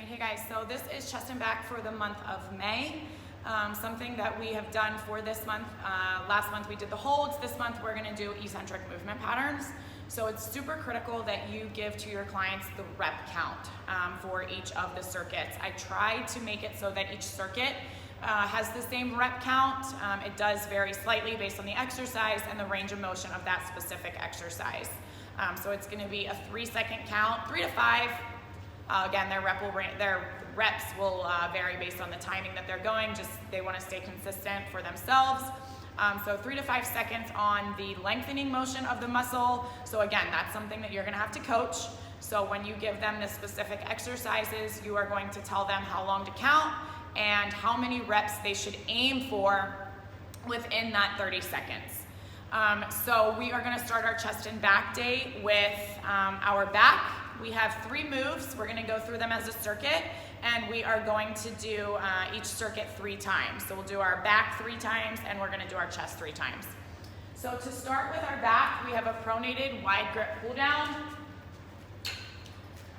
All right, hey guys, so this is chest and back for the month of May. Something that we have done for this month, last month we did the holds, this month we're gonna do eccentric movement patterns. So it's super critical that you give to your clients the rep count for each of the circuits. I try to make it so that each circuit has the same rep count. It does vary slightly based on the exercise and the range of motion of that specific exercise. So it's gonna be a 3-second count, 3 to 5. Again, their reps will vary based on the timing that they're going, just they want to stay consistent for themselves. So 3 to 5 seconds on the lengthening motion of the muscle. So again, that's something that you're going to have to coach. So when you give them the specific exercises, you are going to tell them how long to count and how many reps they should aim for within that 30 seconds. So we are going to start our chest and back day with our back. We have 3 moves. We're going to go through them as a circuit, and we are going to do each circuit 3 times. So we'll do our back 3 times, and we're going to do our chest 3 times. So to start with our back, we have a pronated wide grip pull down.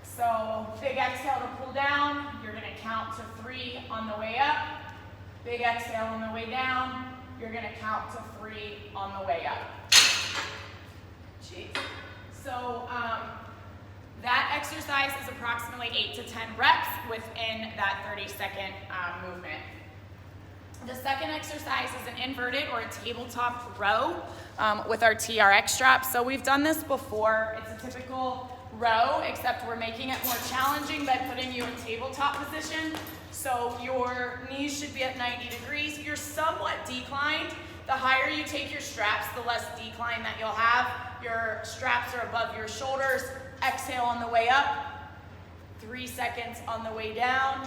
So big exhale to pull down. You're going to count to 3 on the way up. Big exhale on the way down. You're going to count to 3 on the way up. Jeez. So that exercise is approximately 8 to 10 reps within that 30-second movement. The second exercise is an inverted or a tabletop row with our TRX strap. So we've done this before. It's a typical row, except we're making it more challenging by putting you in tabletop position. So your knees should be at 90 degrees. You're somewhat declined. The higher you take your straps, the less decline that you'll have. Your straps are above your shoulders. Exhale on the way up, 3 seconds on the way down.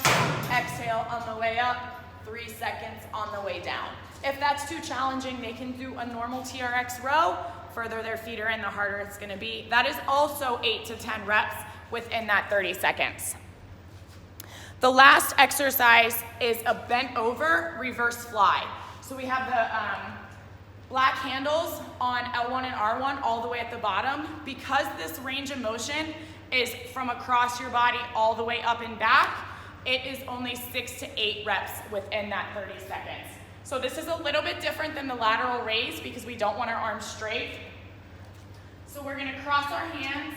Exhale on the way up, 3 seconds on the way down. If that's too challenging, they can do a normal TRX row. Further their feet are in, the harder it's gonna be. That is also 8 to 10 reps within that 30 seconds. The last exercise is a bent over reverse fly. So we have the black handles on L1 and R1 all the way at the bottom. Because this range of motion is from across your body all the way up and back, it is only 6 to 8 reps within that 30 seconds. So this is a little bit different than the lateral raise because we don't want our arms straight. So we're gonna cross our hands.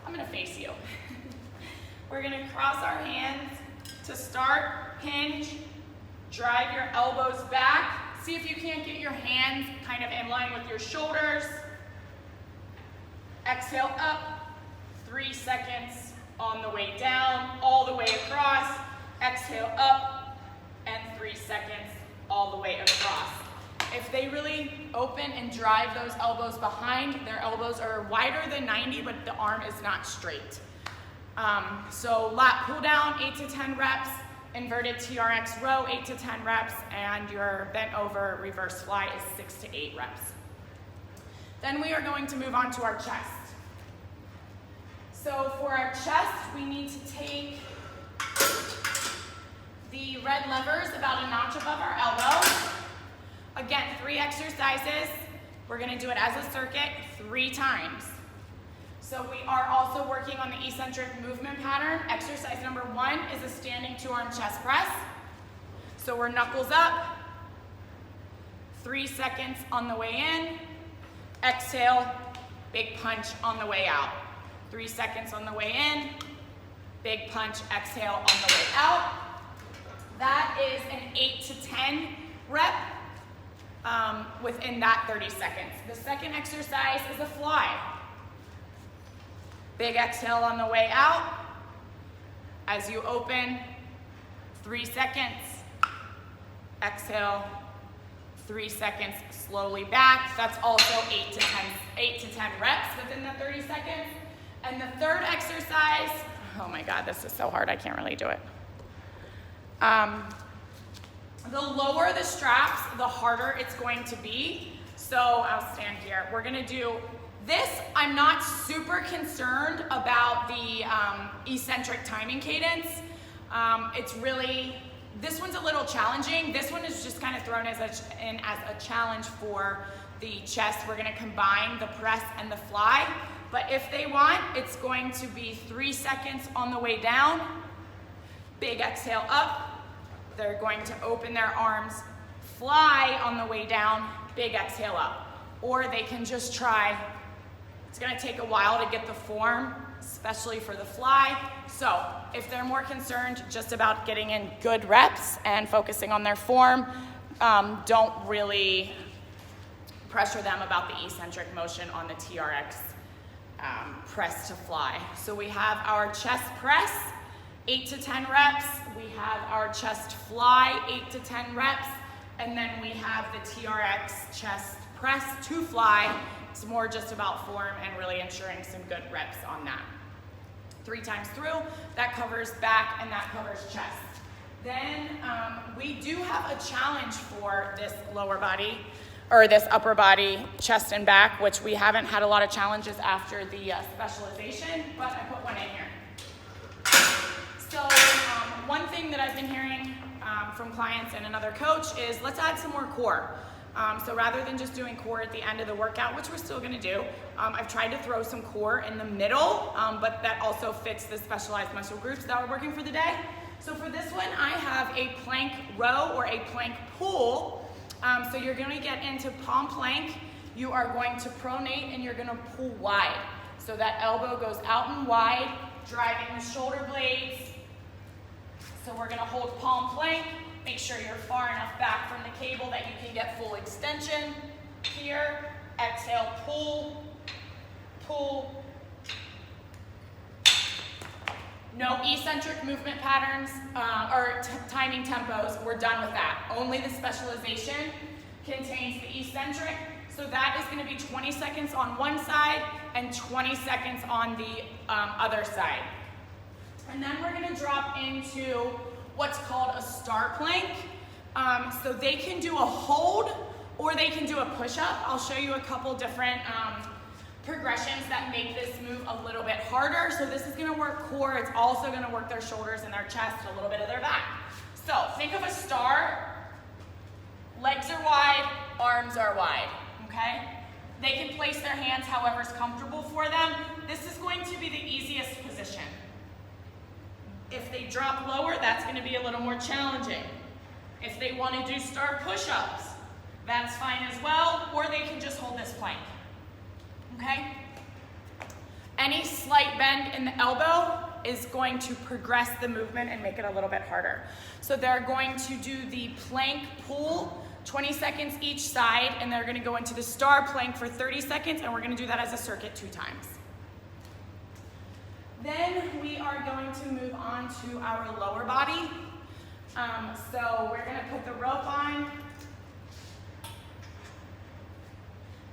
I'm gonna face you. We're gonna cross our hands to start, hinge, drive your elbows back. See if you can't get your hands kind of in line with your shoulders. Exhale up, 3 seconds on the way down, all the way across. Exhale up, and 3 seconds all the way across. If they really open and drive those elbows behind, their elbows are wider than 90, but the arm is not straight. So lat pull down, 8 to 10 reps. Inverted TRX row, 8 to 10 reps, and your bent over reverse fly is 6 to 8 reps. Then we are going to move on to our chest. So for our chest, we need to take the red levers about a notch above our elbow. Again, 3 exercises. We're gonna do it as a circuit 3 times. So we are also working on the eccentric movement pattern. Exercise number 1 is a standing 2-arm chest press. So we're knuckles up, 3 seconds on the way in. Exhale, big punch on the way out. 3 seconds on the way in, big punch, exhale on the way out. That is an 8 to 10 rep within that 30 seconds. The second exercise is a fly. Big exhale on the way out. As you open, 3 seconds. Exhale, 3 seconds, slowly back. That's also 8 to 10 reps within the 30 seconds. And the third exercise, oh my God, this is so hard, I can't really do it. The lower the straps, the harder it's going to be. So I'll stand here. We're gonna do this. I'm not super concerned about the eccentric timing cadence. It's really, this one's a little challenging. This one is just kind of thrown as a challenge for the chest. We're gonna combine the press and the fly. But if they want, it's going to be 3 seconds on the way down, big exhale up. They're going to open their arms, fly on the way down, big exhale up. Or they can just try, it's gonna take a while to get the form, especially for the fly. So if they're more concerned just about getting in good reps and focusing on their form, don't really pressure them about the eccentric motion on the TRX press to fly. So we have our chest press, 8 to 10 reps. We have our chest fly, 8 to 10 reps. And then we have the TRX chest press to fly. It's more just about form and really ensuring some good reps on that. 3 times through, that covers back and that covers chest. Then we do have a challenge for this lower body, or this upper body, chest and back, which we haven't had a lot of challenges after the specialization, but I put one in here. So one thing that I've been hearing from clients and another coach is let's add some more core. So rather than just doing core at the end of the workout, which we're still gonna do, I've tried to throw some core in the middle, but that also fits the specialized muscle groups that we're working for the day. So for this one, I have a plank row or a plank pull. So you're gonna get into palm plank, you are going to pronate and you're gonna pull wide. So that elbow goes out and wide, driving the shoulder blades. So we're gonna hold palm plank, make sure you're far enough back from the cable that you can get full extension. Here, exhale, pull, pull. No eccentric movement patterns or timing tempos, we're done with that. Only the specialization contains the eccentric. So that is gonna be 20 seconds on one side and 20 seconds on the other side. And then we're gonna drop into what's called a star plank. So they can do a hold or they can do a push-up. I'll show you a couple different progressions that make this move a little bit harder. So this is gonna work core. It's also gonna work their shoulders and their chest, a little bit of their back. So think of a star. Legs are wide, arms are wide, okay? They can place their hands however is comfortable for them. This is going to be the easiest position. If they drop lower, that's gonna be a little more challenging. If they wanna do star push-ups, that's fine as well, or they can just hold this plank, okay? Any slight bend in the elbow is going to progress the movement and make it a little bit harder. So they're going to do the plank pull, 20 seconds each side, and they're gonna go into the star plank for 30 seconds, and we're gonna do that as a circuit 2 times. Then we are going to move on to our lower body. So we're gonna put the rope on.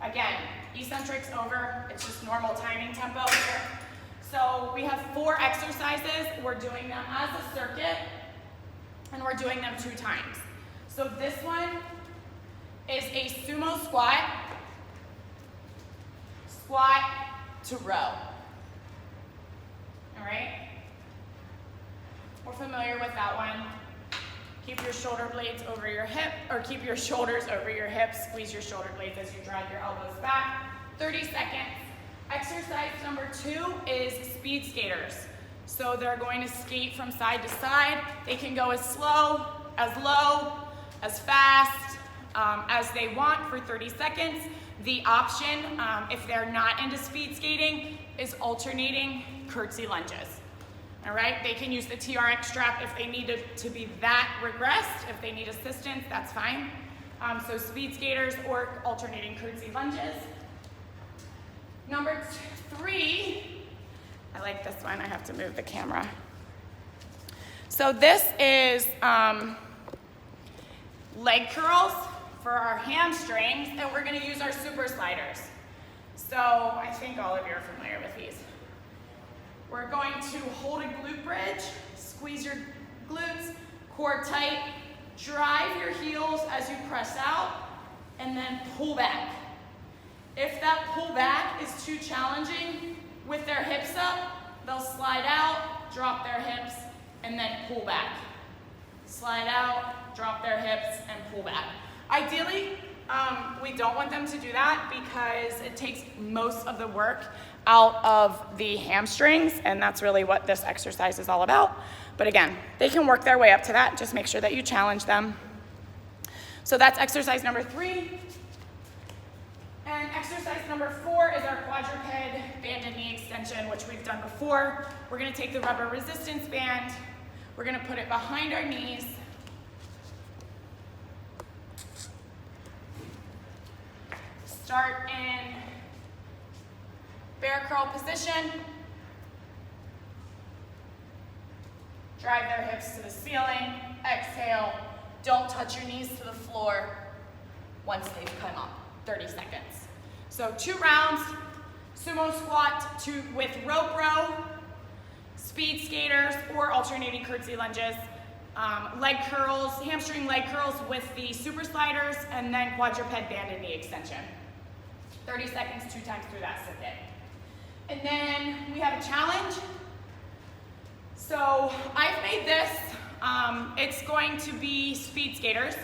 Again, eccentrics over, it's just normal timing tempo here. So we have 4 exercises. We're doing them as a circuit, and we're doing them 2 times. So this one is a sumo squat, squat to row. All right? We're familiar with that one. Keep your shoulder blades over your hip, or keep your shoulders over your hips. Squeeze your shoulder blades as you drive your elbows back. 30 seconds. Exercise number 2 is speed skaters. So they're going to skate from side to side. They can go as slow, as low, as fast as they want for 30 seconds. The option, if they're not into speed skating, is alternating curtsy lunges. All right, they can use the TRX strap if they need to be that regressed. If they need assistance, that's fine. So speed skaters or alternating curtsy lunges. Number 3, I like this one. I have to move the camera. So this is leg curls for our hamstrings, and we're gonna use our super sliders. So I think all of you are familiar with these. We're going to hold a glute bridge, squeeze your glutes, core tight, drive your heels as you press out, and then pull back. If that pull back is too challenging, with their hips up, they'll slide out, drop their hips, and then pull back. Slide out, drop their hips, and pull back. Ideally, we don't want them to do that because it takes most of the work out of the hamstrings, and that's really what this exercise is all about. But again, they can work their way up to that. Just make sure that you challenge them. So that's exercise number 3. And exercise number 4 is our quadruped banded knee extension, which we've done before. We're gonna take the rubber resistance band, we're gonna put it behind our knees. Start in bear curl position. Drive their hips to the ceiling. Exhale. Don't touch your knees to the floor once they've come up. 30 seconds. So 2 rounds, sumo squat with rope row, speed skaters, or alternating curtsy lunges, leg curls, hamstring leg curls with the super sliders, and then quadruped banded knee extension. 30 seconds, 2 times through that circuit. And then we have a challenge. So I've made this, it's going to be speed skaters.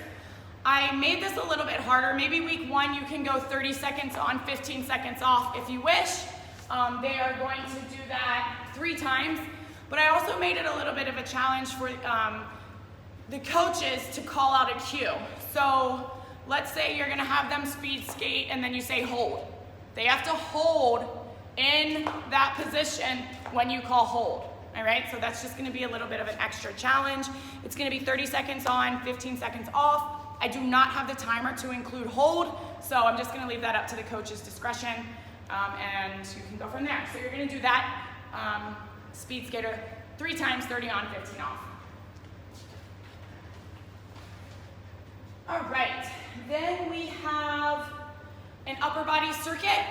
I made this a little bit harder. Maybe week 1 you can go 30 seconds on, 15 seconds off if you wish. They are going to do that 3 times. But I also made it a little bit of a challenge for the coaches to call out a cue. So let's say you're gonna have them speed skate and then you say hold. They have to hold in that position when you call hold. All right, so that's just gonna be a little bit of an extra challenge. It's gonna be 30 seconds on, 15 seconds off. I do not have the timer to include hold, so I'm just gonna leave that up to the coach's discretion, and you can go from there. So you're gonna do that speed skater 3 times, 30 on, 15 off. All right, then we have an upper body circuit.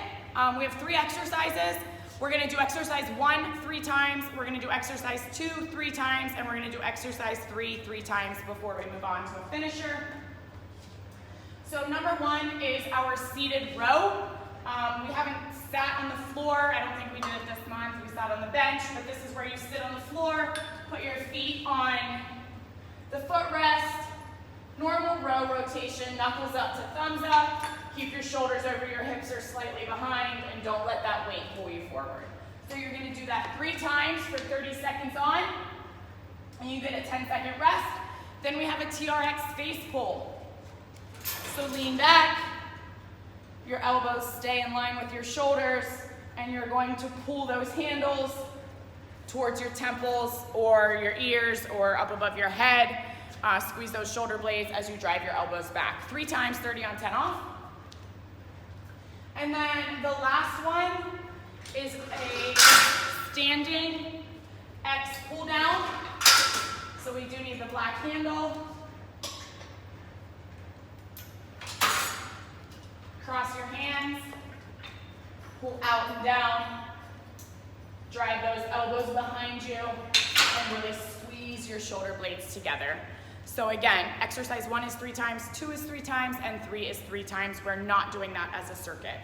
We have 3 exercises. We're gonna do exercise 1 3 times, we're gonna do exercise 2 3 times, and we're gonna do exercise 3 3 times before we move on to a finisher. So number 1 is our seated row. We haven't sat on the floor. I don't think we did it this month. We sat on the bench, but this is where you sit on the floor, put your feet on the footrest, normal row rotation, knuckles up to thumbs up. Keep your shoulders over your hips or slightly behind, and don't let that weight pull you forward. So you're gonna do that 3 times for 30 seconds on, and you get a 10-second rest. Then we have a TRX face pull. So lean back, your elbows stay in line with your shoulders, and you're going to pull those handles towards your temples or your ears or up above your head. Squeeze those shoulder blades as you drive your elbows back. 3 times, 30 on, 10 off. And then the last one is a standing X pull down. So we do need the black handle. Cross your hands, pull out and down, drive those elbows behind you, and really squeeze your shoulder blades together. So again, exercise 1 is 3 times, 2 is 3 times, and 3 is 3 times. We're not doing that as a circuit.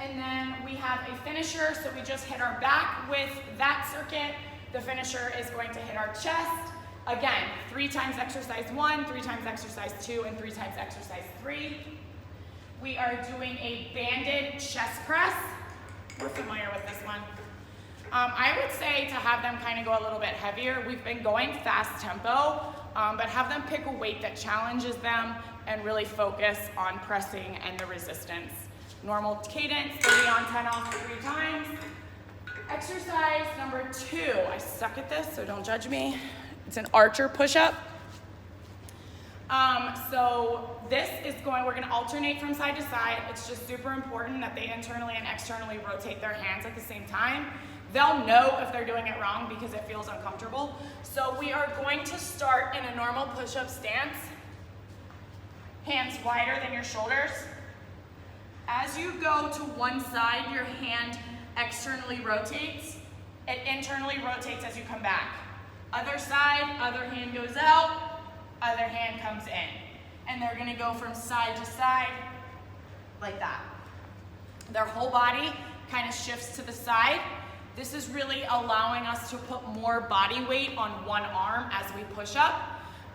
And then we have a finisher, so we just hit our back with that circuit. The finisher is going to hit our chest. Again, 3 times exercise 1, 3 times exercise 2, and 3 times exercise 3. We are doing a banded chest press. We're familiar with this one. I would say to have them kind of go a little bit heavier. We've been going fast tempo, but have them pick a weight that challenges them and really focus on pressing and the resistance. Normal cadence, 30 on, 10 off, 3 times. Exercise number 2. I suck at this, so don't judge me. It's an archer push-up. So this is we're gonna alternate from side to side. It's just super important that they internally and externally rotate their hands at the same time. They'll know if they're doing it wrong because it feels uncomfortable. So we are going to start in a normal push-up stance. Hands wider than your shoulders. As you go to one side, your hand externally rotates. It internally rotates as you come back. Other side, other hand goes out, other hand comes in. And they're gonna go from side to side like that. Their whole body kind of shifts to the side. This is really allowing us to put more body weight on one arm as we push up.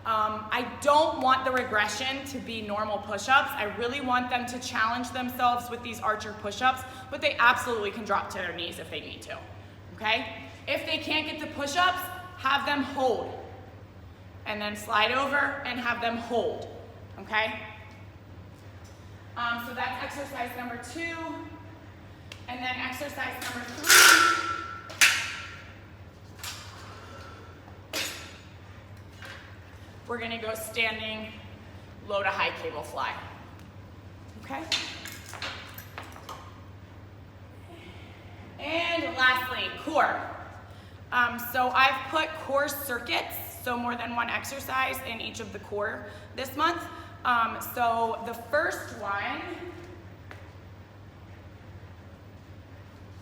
I don't want the regression to be normal push-ups. I really want them to challenge themselves with these archer push-ups, but they absolutely can drop to their knees if they need to, okay? If they can't get the push-ups, have them hold. And then slide over and have them hold, okay? So that's exercise number 2. And then exercise number 3. We're gonna go standing low to high cable fly, okay? And lastly, core. So I've put core circuits, so more than one exercise in each of the core this month. So the first one,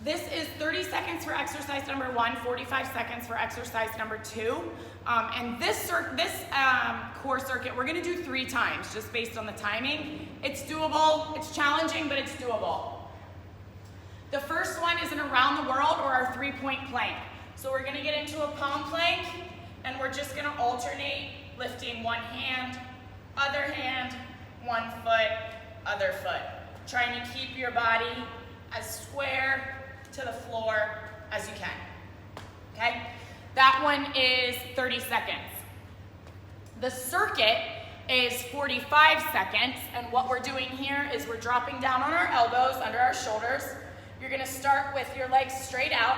this is 30 seconds for exercise number 1, 45 seconds for exercise number 2. And this core circuit, we're gonna do 3 times, just based on the timing. It's doable, it's challenging, but it's doable. The first one is an around the world, or our 3-point plank. So we're gonna get into a palm plank, and we're just gonna alternate lifting one hand, other hand, one foot, other foot. Trying to keep your body as square to the floor as you can, okay? That one is 30 seconds. The circuit is 45 seconds, and what we're doing here is we're dropping down on our elbows, under our shoulders. You're gonna start with your legs straight out.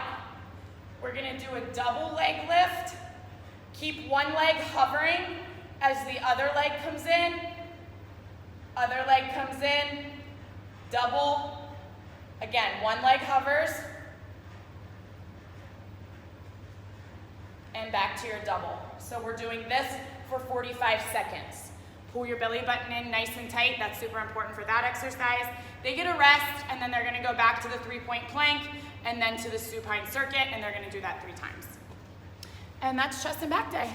We're gonna do a double leg lift. Keep one leg hovering as the other leg comes in. Other leg comes in, double. Again, one leg hovers. And back to your double. So we're doing this for 45 seconds. Pull your belly button in nice and tight. That's super important for that exercise. They get a rest, and then they're gonna go back to the 3-point plank, and then to the supine circuit, and they're gonna do that 3 times. And that's chest and back day.